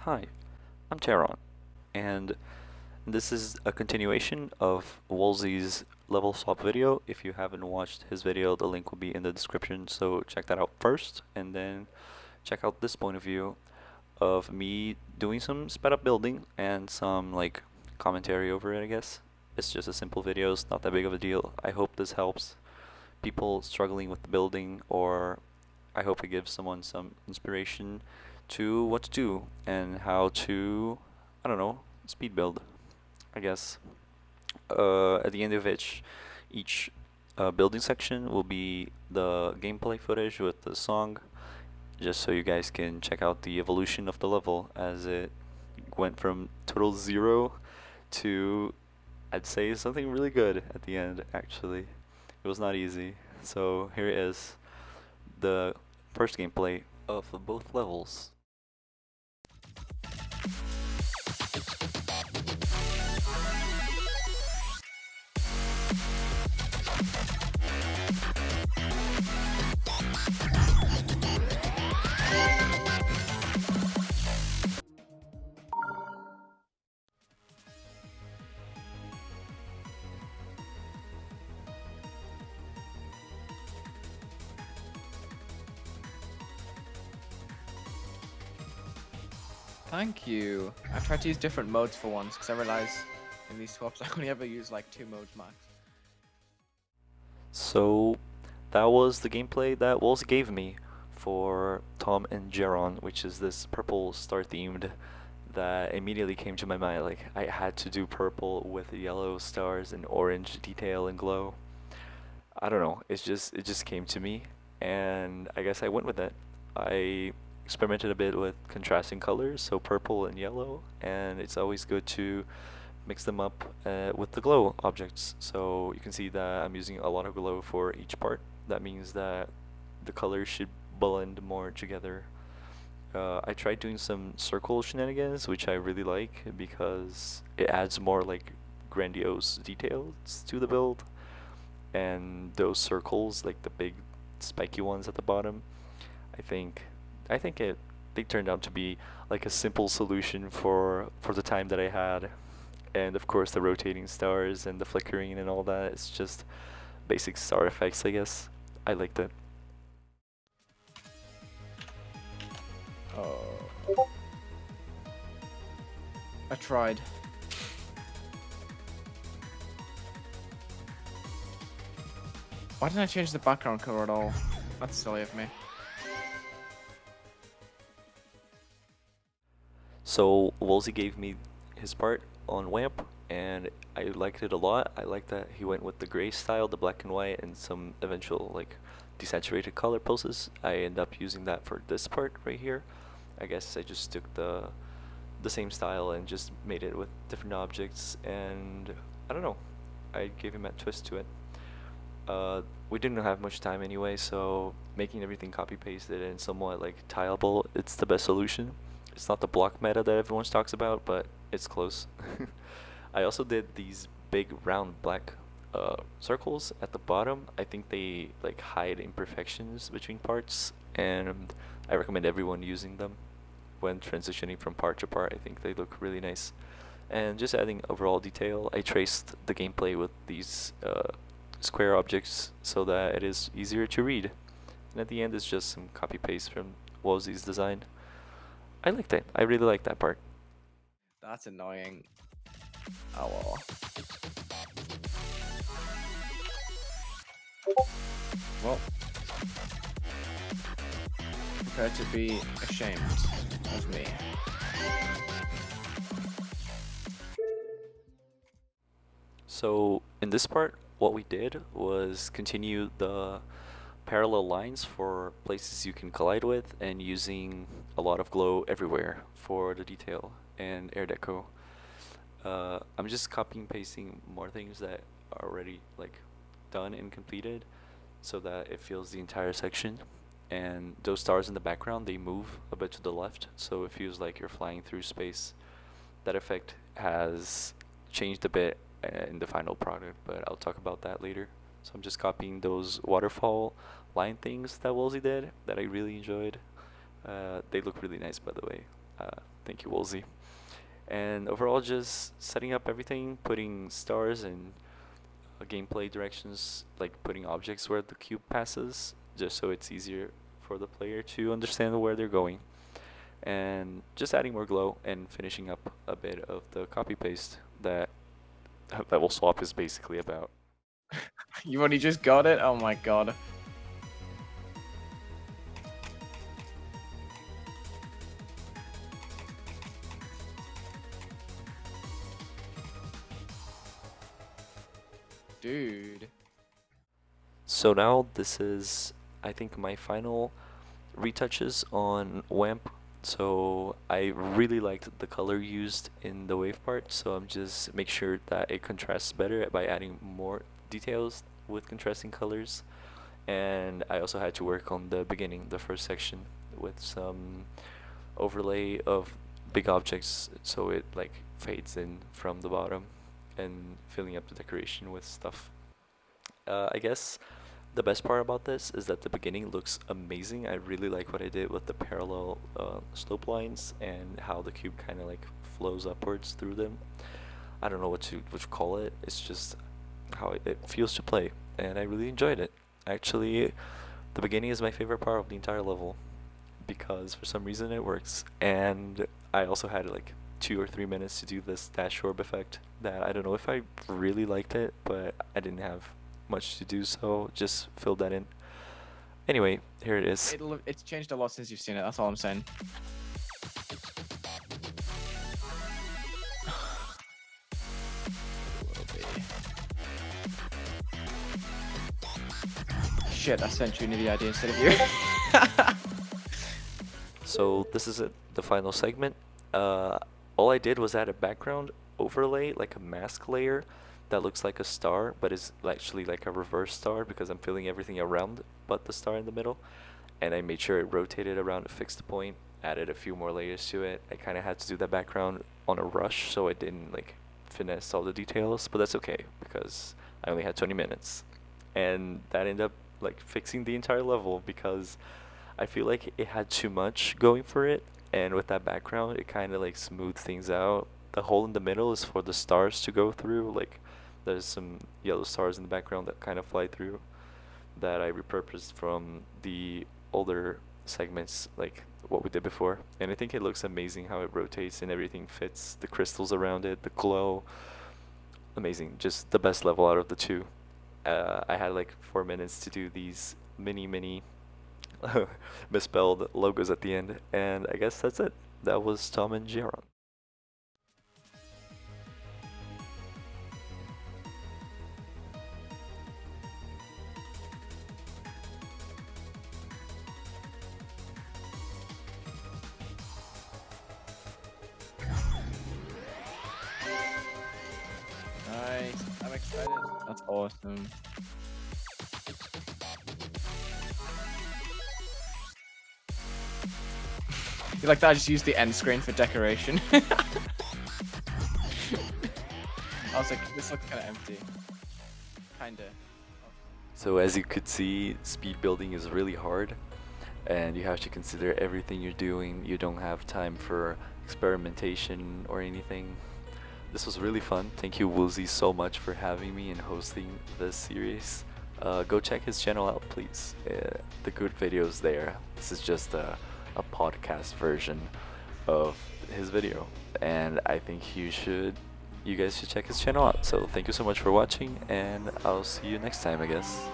Hi, I'm Taron, and this is a continuation of Wulzy's Level Swap video. If you haven't watched his video, the link will be in the description, so check that out first, and then check out this point of view of me doing some sped up building and some like commentary over it, I guess. It's just a simple video, it's not that big of a deal. I hope this helps people struggling with the building, or I hope it gives someone some inspiration to what to do and how to, I don't know, speed build, I guess. At the end of each building section will be the gameplay footage with the song, just so you guys can check out the evolution of the level as it went from total zero to, I'd say, something really good at the end, actually. It was not easy. So here it is, the first gameplay of both levels. Thank you. I tried to use different modes for once because I realized in these swaps I only ever use like 2 modes max. So that was the gameplay that Wulzy gave me for Tom and Jeron, which is this purple star themed that immediately came to my mind. Like, I had to do purple with yellow stars and orange detail and glow. I don't know, it just came to me, and I guess I went with it. I experimented a bit with contrasting colors, so purple and yellow, and it's always good to mix them up with the glow objects. So you can see that I'm using a lot of glow for each part. That means that the colors should blend more together. I tried doing some circle shenanigans, which I really like because it adds more like grandiose details to the build. And those circles, like the big spiky ones at the bottom, I think I think it they turned out to be like a simple solution for the time that I had. And of course the rotating stars and the flickering and all that, it's just basic star effects, I guess. I liked it. Oh. I tried. Why didn't I change the background color at all? That's silly of me. So Wolsey gave me his part on WAMP, and I liked it a lot. I like that he went with the gray style, the black and white, and some eventual like desaturated color pulses. I end up using that for this part right here. I guess I just took the same style and just made it with different objects, and I don't know. I gave him a twist to it. We didn't have much time anyway, so making everything copy pasted and somewhat like tileable, it's the best solution. It's not the block meta that everyone talks about, but it's close. I also did these big round black circles at the bottom. I think they like hide imperfections between parts, and I recommend everyone using them when transitioning from part to part. I think they look really nice. And just adding overall detail, I traced the gameplay with these square objects so that it is easier to read. And at the end, it's just some copy paste from Wozzy's design. I liked it. I really liked that part. That's annoying. Oh well. Well. Prepare to be ashamed of me. So in this part, what we did was continue the parallel lines for places you can collide with, and using a lot of glow everywhere for the detail and air deco. I'm just copying pasting more things that are already like done and completed so that it fills the entire section. And those stars in the background, they move a bit to the left, so it feels like you're flying through space. That effect has changed a bit in the final product, but I'll talk about that later. So I'm just copying those waterfall line things that Wolsey did that I really enjoyed. They look really nice, by the way. Thank you, Wulzy. And overall, just setting up everything, putting stars and gameplay directions, like putting objects where the cube passes, just so it's easier for the player to understand where they're going. And just adding more glow and finishing up a bit of the copy paste that Level Swap is basically about. You only just got it? Oh my god. Dude. So now this is, I think, my final retouches on WAMP. So I really liked the color used in the wave part, so I'm just make sure that it contrasts better by adding more details with contrasting colors. And I also had to work on the beginning, the first section, with some overlay of big objects so it like fades in from the bottom and filling up the decoration with stuff. I guess the best part about this is that the beginning looks amazing. I really like what I did with the parallel slope lines and how the cube kind of like flows upwards through them. I don't know what you call it. It's just how it feels to play, and I really enjoyed it. Actually, the beginning is my favorite part of the entire level because for some reason it works. And I also had like 2 or 3 minutes to do this dash orb effect that I don't know if I really liked it, but I didn't have much to do, so just filled that in. Anyway, here it is. It's changed a lot since you've seen it, that's all I'm saying. Shit, I sent you the idea instead of you. So this is it, the final segment. All I did was add a background overlay, like a mask layer that looks like a star, but is actually like a reverse star because I'm filling everything around but the star in the middle. And I made sure it rotated around a fixed point, added a few more layers to it. I kind of had to do that background on a rush, so I didn't like finesse all the details, but that's okay because I only had 20 minutes. And that ended up like fixing the entire level because I feel like it had too much going for it, and with that background, it kind of like smoothed things out. The hole in the middle is for the stars to go through. Like, there's some yellow stars in the background that kind of fly through that I repurposed from the older segments, like what we did before. And I think it looks amazing how it rotates and everything fits. The crystals around it, the glow, amazing. Just the best level out of the two. I had like 4 minutes to do these mini misspelled logos at the end, and I guess that's it. That was Tom and Jaron. Nice, I'm excited. That's awesome. You like that? I just used the end screen for decoration. I was like, this looks kind of empty. Kinda. So as you could see, speed building is really hard, and you have to consider everything you're doing. You don't have time for experimentation or anything. This was really fun. Thank you, Wulzy, so much for having me and hosting this series. Go check his channel out, please. The good video's there. This is just a podcast version of his video, and I think you guys should check his channel out. So thank you so much for watching, and I'll see you next time, I guess.